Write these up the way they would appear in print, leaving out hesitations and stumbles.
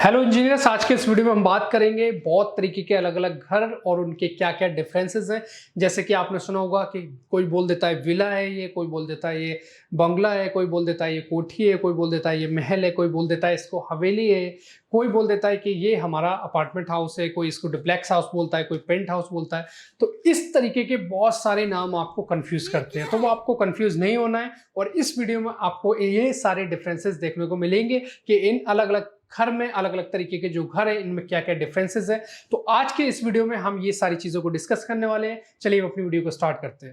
Hello engineers, आज के इस वीडियो में हम बात करेंगे बहुत तरीके के अलग अलग घर और उनके क्या क्या डिफरेंसेस हैं। जैसे कि आपने सुना होगा कि कोई बोल देता है विला है ये, कोई बोल देता है ये बंगला है, कोई बोल देता है ये कोठी है, कोई बोल देता है ये महल है, कोई बोल देता है इसको हवेली है, कोई बोल देता है कि ये हमारा अपार्टमेंट हाउस है, कोई इसको डुप्लेक्स हाउस बोलता है, कोई पेंट हाउस बोलता है। तो इस तरीके के बहुत सारे नाम आपको कंफ्यूज करते हैं, तो वो आपको कंफ्यूज नहीं होना है। और इस वीडियो में आपको ये सारे डिफरेंसेस देखने को मिलेंगे कि इन अलग अलग घर में अलग अलग तरीके के जो घर है इनमें क्या क्या डिफरेंसेस है। तो आज के इस वीडियो में हम ये सारी चीजों को डिस्कस करने वाले हैं। चलिए अपनी वीडियो को स्टार्ट करते हैं।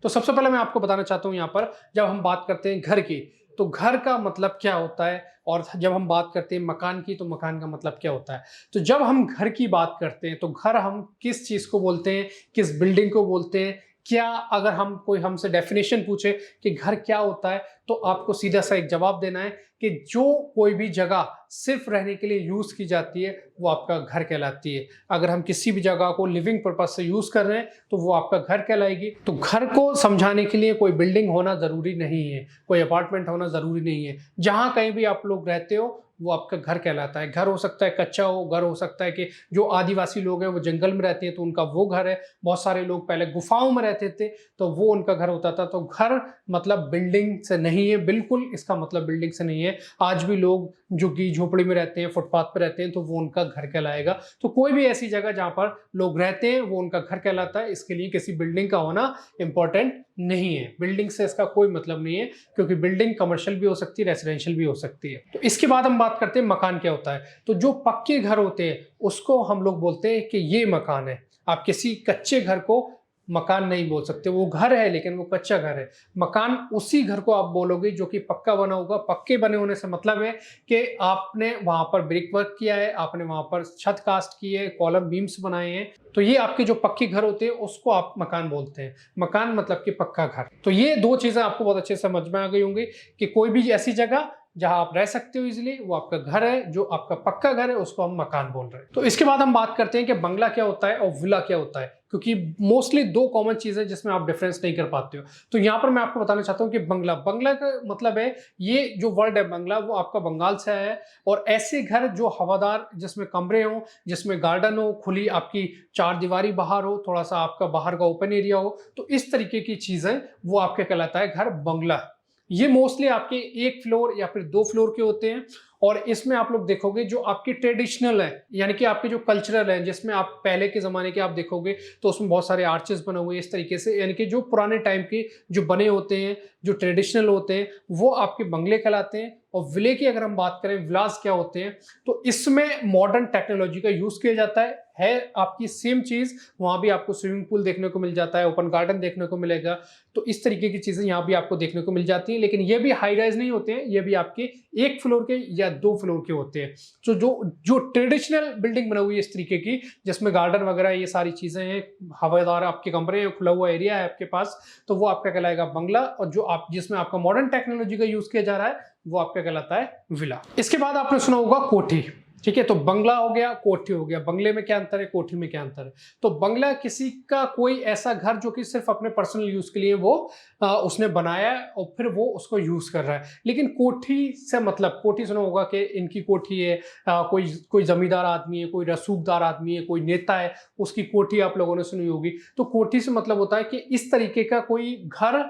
तो सबसे पहले मैं आपको बताना चाहता हूं, यहां पर जब हम बात करते हैं घर की, तो घर का मतलब क्या होता है, और जब हम बात करते हैं मकान की, तो मकान का मतलब क्या होता है। तो जब हम घर की बात करते हैं तो घर हम किस चीज को बोलते हैं, किस बिल्डिंग को बोलते हैं। क्या अगर हम कोई हमसे डेफिनेशन पूछे कि घर क्या होता है, तो आपको सीधा सा एक जवाब देना है कि जो कोई भी जगह सिर्फ रहने के लिए यूज की जाती है वो आपका घर कहलाती है। अगर हम किसी भी जगह को लिविंग पर्पज से यूज कर रहे हैं तो वो आपका घर कहलाएगी। तो घर को समझाने के लिए कोई बिल्डिंग होना जरूरी नहीं है, कोई अपार्टमेंट होना जरूरी नहीं है। जहां कहीं भी आप लोग रहते हो वो आपका घर कहलाता है। घर हो सकता है कच्चा हो, घर हो सकता है कि जो आदिवासी लोग हैं वो जंगल में रहते हैं तो उनका वो घर है। बहुत सारे लोग पहले गुफाओं में रहते थे तो वो उनका घर होता था। तो घर मतलब बिल्डिंग से नहीं है, बिल्कुल इसका मतलब बिल्डिंग से नहीं है। आज भी लोग जो कि झोपड़ी में रहते हैं, फुटपाथ पर रहते हैं, तो वो उनका घर कहलाएगा। तो कोई भी ऐसी जगह जहां पर लोग रहते हैं वो उनका घर कहलाता है। इसके लिए किसी बिल्डिंग का होना इंपॉर्टेंट नहीं है, बिल्डिंग से इसका कोई मतलब नहीं है, क्योंकि बिल्डिंग कमर्शियल भी हो सकती है, रेसिडेंशियल भी हो सकती है। तो इसके बाद हम बात करते हैं मकान क्या होता है। तो जो पक्के घर होते हैं उसको हम लोग बोलते हैं कि ये मकान है। आप किसी कच्चे घर को मकान नहीं बोल सकते, वो घर है लेकिन वो कच्चा घर है। मकान उसी घर को आप बोलोगे जो कि पक्का बना होगा। पक्के बने होने से मतलब है कि आपने वहां पर ब्रिक वर्क किया है, आपने वहां पर छत कास्ट की है, कॉलम बीम्स बनाए हैं। तो ये आपके जो पक्के घर होते हैं उसको आप मकान बोलते हैं। मकान मतलब कि पक्का घर। तो ये दो चीजें आपको बहुत अच्छे से समझ में आ गई होंगी कि कोई भी ऐसी जगह जहां आप रह सकते हो इजिली वो आपका घर है। जो आपका पक्का घर है उसको हम मकान बोल रहे हैं। तो इसके बाद हम बात करते हैं कि बंगला क्या होता है और विला क्या होता है, क्योंकि मोस्टली दो कॉमन चीजें जिसमें आप डिफरेंस नहीं कर पाते हो। तो यहां पर मैं आपको बताना चाहता हूं कि बंगला बंगला का मतलब है, ये जो वर्ड है बंगला वो आपका बंगाल से आया है। और ऐसे घर जो हवादार, जिसमें कमरे हो, जिसमें गार्डन हो, खुली आपकी चार दीवारी बाहर हो, थोड़ा सा आपका बाहर का ओपन एरिया हो, तो इस तरीके की चीजें वो आपके कहलाता है घर बंगला। ये मोस्टली आपके एक फ्लोर या फिर दो फ्लोर के होते हैं। और इसमें आप लोग देखोगे जो आपके ट्रेडिशनल है, यानी कि आपके जो कल्चरल है, जिसमें आप पहले के जमाने के आप देखोगे तो उसमें बहुत सारे आर्चेस बने हुए इस तरीके से, यानी कि जो पुराने टाइम के जो बने होते हैं, जो ट्रेडिशनल होते हैं, वो आपके बंगले कहलाते हैं। और विले की अगर हम बात करें, विलास क्या होते हैं, तो इसमें मॉडर्न टेक्नोलॉजी का यूज किया जाता है आपकी सेम चीज। वहां भी आपको स्विमिंग पूल देखने को मिल जाता है, ओपन गार्डन देखने को मिलेगा। तो इस तरीके की चीजें यहाँ भी आपको देखने को मिल जाती हैं। लेकिन ये भी हाई राइज नहीं होते हैं, ये भी आपके एक फ्लोर के या दो फ्लोर के होते हैं। तो जो जो ट्रेडिशनल बिल्डिंग बनी हुई है इस तरीके की, जिसमें गार्डन वगैरह ये सारी चीजें हैं, हवादार आपके कमरे हैं, खुला हुआ एरिया है आपके पास, तो वो आपका कहलाएगा बंगला। और जो आप जिसमें आपका मॉडर्न टेक्नोलॉजी का यूज किया जा रहा है वो आपका कहलाता है विला। इसके बाद आपने सुना होगा कोठी। ठीक है, तो बंगला हो गया, कोठी हो गया। बंगले में क्या अंतर है, कोठी में क्या अंतर है। तो बंगला किसी का कोई ऐसा घर जो कि सिर्फ अपने पर्सनल यूज के लिए वो उसने बनाया है और फिर वो उसको यूज कर रहा है। लेकिन कोठी से मतलब, कोठी सुना होगा कि इनकी कोठी है, कोई जमींदार आदमी है, कोई रसूखदार आदमी है, कोई नेता है, उसकी कोठी आप लोगों ने सुनी होगी। तो कोठी से मतलब होता है कि इस तरीके का कोई घर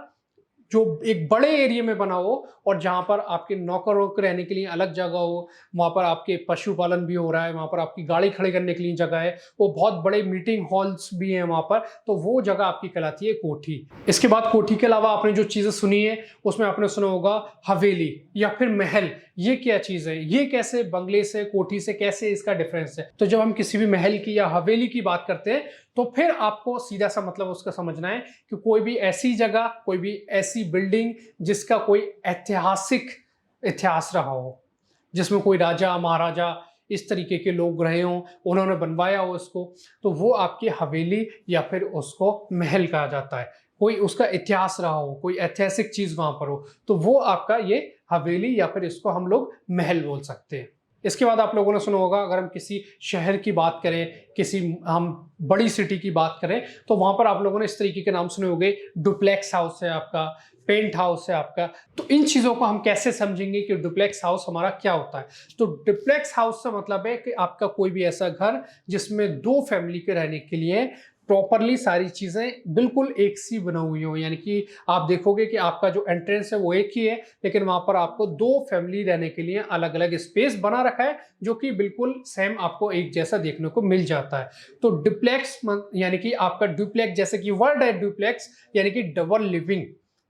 जो एक बड़े एरिया में बना हो और जहां पर आपके नौकरों के रहने के लिए अलग जगह हो, वहां पर आपके पशुपालन भी हो रहा है, वहां पर आपकी गाड़ी खड़ी करने के लिए जगह है, वो बहुत बड़े मीटिंग हॉल्स भी हैं वहां पर, तो वो जगह आपकी कहलाती है कोठी। इसके बाद कोठी के अलावा आपने जो चीजें सुनी है उसमें आपने सुना होगा हवेली या फिर महल। ये क्या चीज है, ये कैसे बंगले से, कोठी से कैसे इसका डिफरेंस है। तो जब हम किसी भी महल की या हवेली की बात करते हैं तो फिर आपको सीधा सा मतलब उसका समझना है कि कोई भी ऐसी जगह, कोई भी ऐसी बिल्डिंग जिसका कोई ऐतिहासिक इतिहास रहा हो, जिसमें कोई राजा महाराजा इस तरीके के लोग रहे हों, उन्होंने बनवाया हो इसको, तो वो आपकी हवेली या फिर उसको महल कहा जाता है। कोई उसका इतिहास रहा हो, कोई ऐतिहासिक चीज वहां पर हो, तो वो आपका ये हवेली या फिर इसको हम लोग महल बोल सकते हैं। इसके बाद आप लोगों ने सुना होगा, अगर हम किसी शहर की बात करें, किसी हम बड़ी सिटी की बात करें, तो वहां पर आप लोगों ने इस तरीके के नाम सुने होंगे। डुप्लेक्स हाउस है आपका, पेंट हाउस है आपका। तो इन चीज़ों को हम कैसे समझेंगे कि डुप्लेक्स हाउस हमारा क्या होता है। तो डुप्लेक्स हाउस का मतलब है कि आपका कोई भी ऐसा घर जिसमें 2 फैमिली के रहने के लिए प्रॉपरली सारी चीज़ें बिल्कुल एक सी बना हुई हो, यानी कि आप देखोगे कि आपका जो एंट्रेंस है वो एक ही है, लेकिन वहाँ पर आपको 2 फैमिली रहने के लिए अलग-अलग स्पेस बना रखा है, जो कि बिल्कुल सेम आपको एक जैसा देखने को मिल जाता है। तो डुप्लेक्स यानी कि आपका डुप्लेक्स, जैसे कि वर्ड है डुप्लेक्स, यानी कि डबल लिविंग।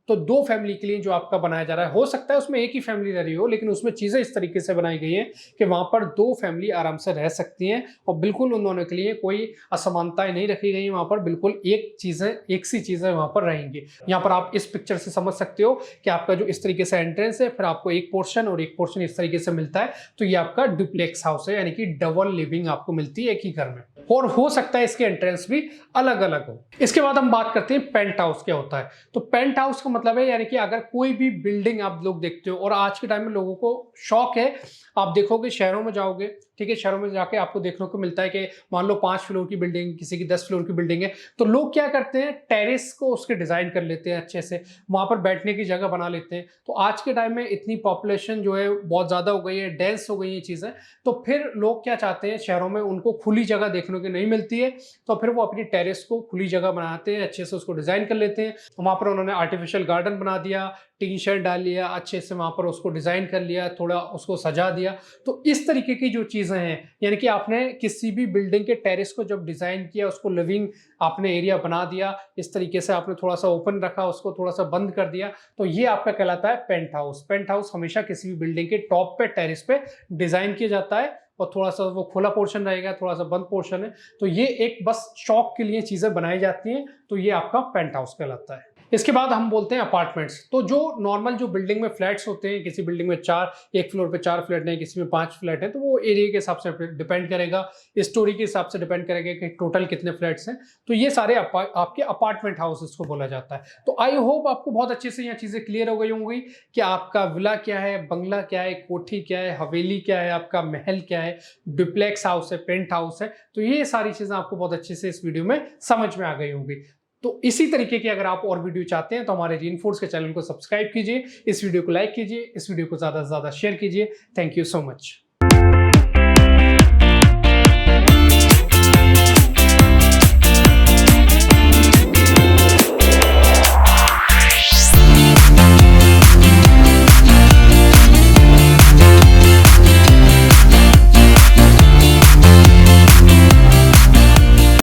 तो 2 फैमिली के लिए जो आपका बनाया जा रहा है, हो सकता है उसमें एक ही फैमिली रह रही हो, लेकिन उसमें चीज़ें इस तरीके से बनाई गई हैं कि वहाँ पर 2 फैमिली आराम से रह सकती हैं और बिल्कुल उन दोनों के लिए कोई असमानताएँ नहीं रखी गई हैं। वहाँ पर बिल्कुल एक सी चीज़ें वहाँ पर रहेंगी। यहाँ पर आप इस पिक्चर से समझ सकते हो कि आपका जो इस तरीके से एंट्रेंस है, फिर आपको एक पोर्शन और एक पोर्शन इस तरीके से मिलता है। तो ये आपका डुप्लेक्स हाउस है, यानी कि डबल लिविंग आपको मिलती है एक ही घर में। और हो सकता है इसके एंट्रेंस भी अलग-अलग हो। इसके बाद हम बात करते हैं पेंट हाउस क्या होता है। तो पेंट हाउस का मतलब है, यानी कि अगर कोई भी बिल्डिंग आप लोग देखते हो, और आज के टाइम में लोगों को शौक है, आप देखोगे शहरों में जाओगे, ठीक है, शहरों में जाके आपको देखने को मिलता है कि मान लो 5 फ्लोर की बिल्डिंग, किसी की 10 फ्लोर की बिल्डिंग है, तो लोग क्या करते हैं, टेरेस को उसके डिजाइन कर लेते हैं अच्छे से, वहां पर बैठने की जगह बना लेते हैं। तो आज के टाइम में इतनी पॉपुलेशन जो है बहुत ज्यादा हो गई है, डेंस हो गई है चीजें, तो फिर लोग क्या चाहते हैं, शहरों में उनको खुली जगह देखने को नहीं मिलती है, तो फिर वो अपनी टेरेस को खुली जगह बनाते हैं, अच्छे से उसको डिजाइन कर लेते हैं। वहां पर उन्होंने आर्टिफिशियल गार्डन बना दिया, टीन शेड डाल लिया, अच्छे से वहां पर उसको डिजाइन कर लिया, थोड़ा उसको सजा दिया। तो इस तरीके की जो चीजें हैं, यानी कि आपने किसी भी बिल्डिंग के टेरेस को जब डिजाइन किया, उसको लिविंग आपने एरिया बना दिया, इस तरीके से आपने थोड़ा सा ओपन रखा, उसको थोड़ा सा बंद कर दिया, तो ये आपका कहलाता है पेंट हाउस। पेंट हाउस हमेशा किसी भी बिल्डिंग के टॉप पे, टेरेस पे डिजाइन किया जाता है, और थोड़ा सा वो खुला पोर्शन रहेगा, थोड़ा सा बंद पोर्शन है। तो ये एक बस शौक के लिए चीजें बनाई जाती हैं, तो ये आपका पेंट हाउस कहलाता है। इसके बाद हम बोलते हैं अपार्टमेंट्स। तो जो नॉर्मल जो बिल्डिंग में फ्लैट्स होते हैं, किसी बिल्डिंग में एक फ्लोर पे 4 फ्लैट हैं, किसी में 5 फ्लैट हैं, तो वो एरिया के हिसाब से डिपेंड करेगा, स्टोरी के हिसाब से डिपेंड करेगा कि टोटल कितने फ्लैट्स हैं। तो ये सारे आपके अपार्टमेंट हाउसेस को बोला जाता है। तो आई होप आपको बहुत अच्छे से यहाँ चीजें क्लियर हो गई होंगी कि आपका विला क्या है, बंगला क्या है, कोठी क्या है, हवेली क्या है, आपका महल क्या है, डुप्लेक्स हाउस है, पेंट हाउस है। तो ये सारी चीजें आपको बहुत अच्छे से इस वीडियो में समझ में आ गई होंगी। तो इसी तरीके की अगर आप और वीडियो चाहते हैं, तो हमारे रीइंफोर्स के चैनल को सब्सक्राइब कीजिए, इस वीडियो को लाइक कीजिए, इस वीडियो को ज्यादा से ज्यादा शेयर कीजिए। Thank you so much.